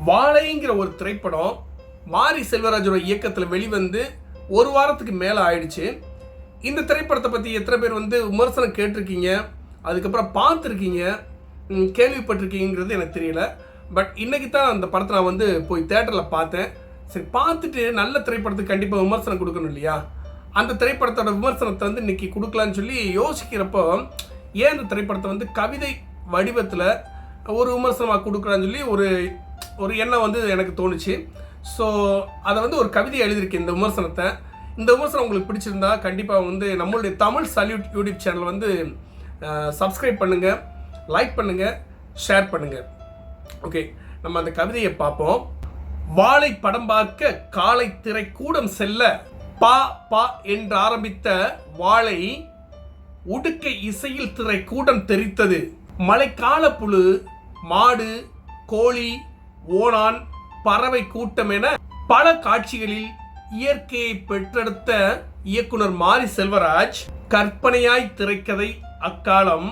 வாழைங்கிற ஒரு திரைப்படம் மாரி செல்வராஜோட இயக்கத்தில் வெளிவந்து ஒரு வாரத்துக்கு மேலே ஆயிடுச்சு. இந்த திரைப்படத்தை பற்றி எத்தனை பேர் விமர்சனம் கேட்டிருக்கீங்க, அதுக்கப்புறம் பார்த்துருக்கீங்க, கேள்விப்பட்டிருக்கீங்கிறது எனக்கு தெரியல. பட் இன்றைக்கி தான் அந்த படத்தை நான் போய் தேட்டரில் பார்த்தேன். சரி, பார்த்துட்டு நல்ல திரைப்படத்துக்கு கண்டிப்பாக விமர்சனம் கொடுக்கணும் இல்லையா? அந்த திரைப்படத்தோட விமர்சனத்தை இன்றைக்கி கொடுக்கலான்னு சொல்லி யோசிக்கிறப்போ, ஏன் இந்த திரைப்படத்தை கவிதை வடிவத்தில் ஒரு விமர்சனமாக கொடுக்கலான்னு சொல்லி ஒரு எண்ணம் எனக்கு தோணுச்சு. ஸோ அதை ஒரு கவிதை எழுதியிருக்கேன் இந்த விமர்சனத்தை. இந்த விமர்சனம் உங்களுக்கு பிடிச்சிருந்தா கண்டிப்பாக நம்மளுடைய Tamil salute YouTube channel subscribe பண்ணுங்கள், லைக் பண்ணுங்கள், ஷேர் பண்ணுங்கள். ஓகே, நம்ம அந்த கவிதையை பார்ப்போம். வாழை படம் பார்க்க காலை திரைக்கூடம் செல்ல பா பா என்று ஆரம்பித்த வாழை உடுக்கை இசையில் திரைக்கூடம் தெரித்தது. மழைக்கால புழு, மாடு, கோழி, ஓணான், பறவை கூட்டம் என பல காட்சிகளில் இயற்கையை பெற்றெடுத்த இயக்குனர் மாரி செல்வராஜ் கற்பனையாய் திரைக்கதை அக்காலம்,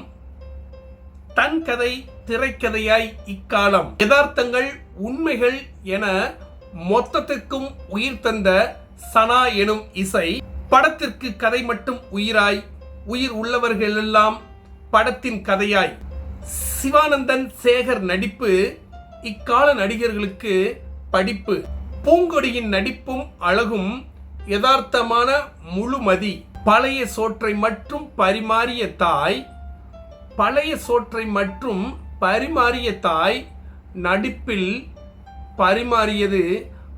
தன் கதை திரைக்கதையாய் இக்காலம், யதார்த்தங்கள் உண்மைகள் என மொத்தத்திற்கும் உயிர் தந்த சனா எனும் இசை படத்திற்கு கதை மட்டும் உயிராய், உயிர் உள்ளவர்கள் எல்லாம் படத்தின் கதையாய். சிவானந்தன், சேகர் நடிப்பு இக்கால நடிகர்களுக்கு படிப்பு. பூங்கொடியின் நடிப்பும் அழகும் யதார்த்தமான முழுமதி. பழைய சோற்றை மட்டும் பரிமாறிய தாய், பழைய சோற்றை மற்றும் பரிமாறிய தாய் நடிப்பில் பரிமாறியது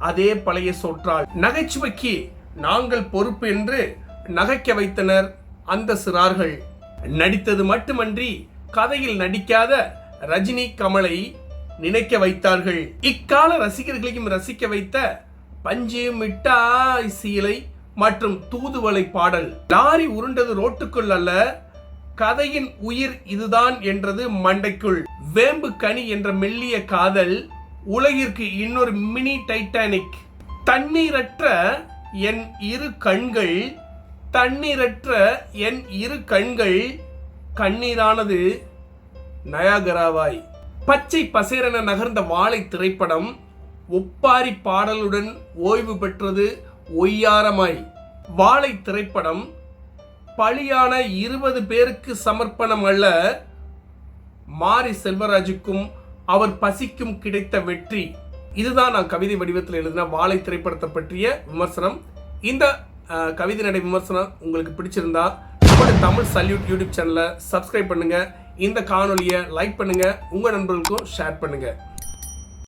அதே பழைய சோற்றால். நகைச்சுவைக்கு நாங்கள் பொறுப்பு என்று நகைக்க வைத்தனர் அந்த சிறார்கள். நடித்தது மட்டுமன்றி கதையில் நடிக்காத ரஜினி, கமலை நினைக்க வைத்தார்கள். இக்கால ரசிகர்களையும் ரசிக்க வைத்த பஞ்சு, மிட்டாய், சீலை மற்றும் தூதுவளை பாடல். லாரி உருண்டது ரோட்டுக்குள் அல்ல, கதையின் உயிர் இதுதான் என்றது மண்டைக்குள். வேம்பு கனி என்ற மெல்லிய காதல் உலகிற்கு இன்னொரு மினி டைட்டானிக். தண்ணீரற்ற என் இரு கண்கள், தண்ணீரற்ற என் இரு கண்கள் கண்ணீரானது நயாகராவாய். பச்சை பசேரென நகர்ந்த வாழை திரைப்படம் ஒப்பாரி பாடலுடன் ஓய்வு பெற்றது ஒய்யாரமாய். வாழை திரைப்படம் பலியான 20 பேருக்கு சமர்ப்பணம் அல்ல, மாரி செல்வராஜுக்கும் அவர் பசிக்கும் கிடைத்த வெற்றி. இதுதான் நான் கவிதை வடிவத்தில் எழுதின வாழை திரைப்படத்தை பற்றிய விமர்சனம். இந்த கவிதை நடை விமர்சனம் உங்களுக்கு பிடிச்சிருந்தா நம்மளுடைய தமிழ் சல்யூட் யூடியூப் சேனலை சப்ஸ்கிரைப் பண்ணுங்க, இந்த காணொலியை லைக் பண்ணுங்க, உங்க நண்பர்களுக்கும் ஷேர் பண்ணுங்க.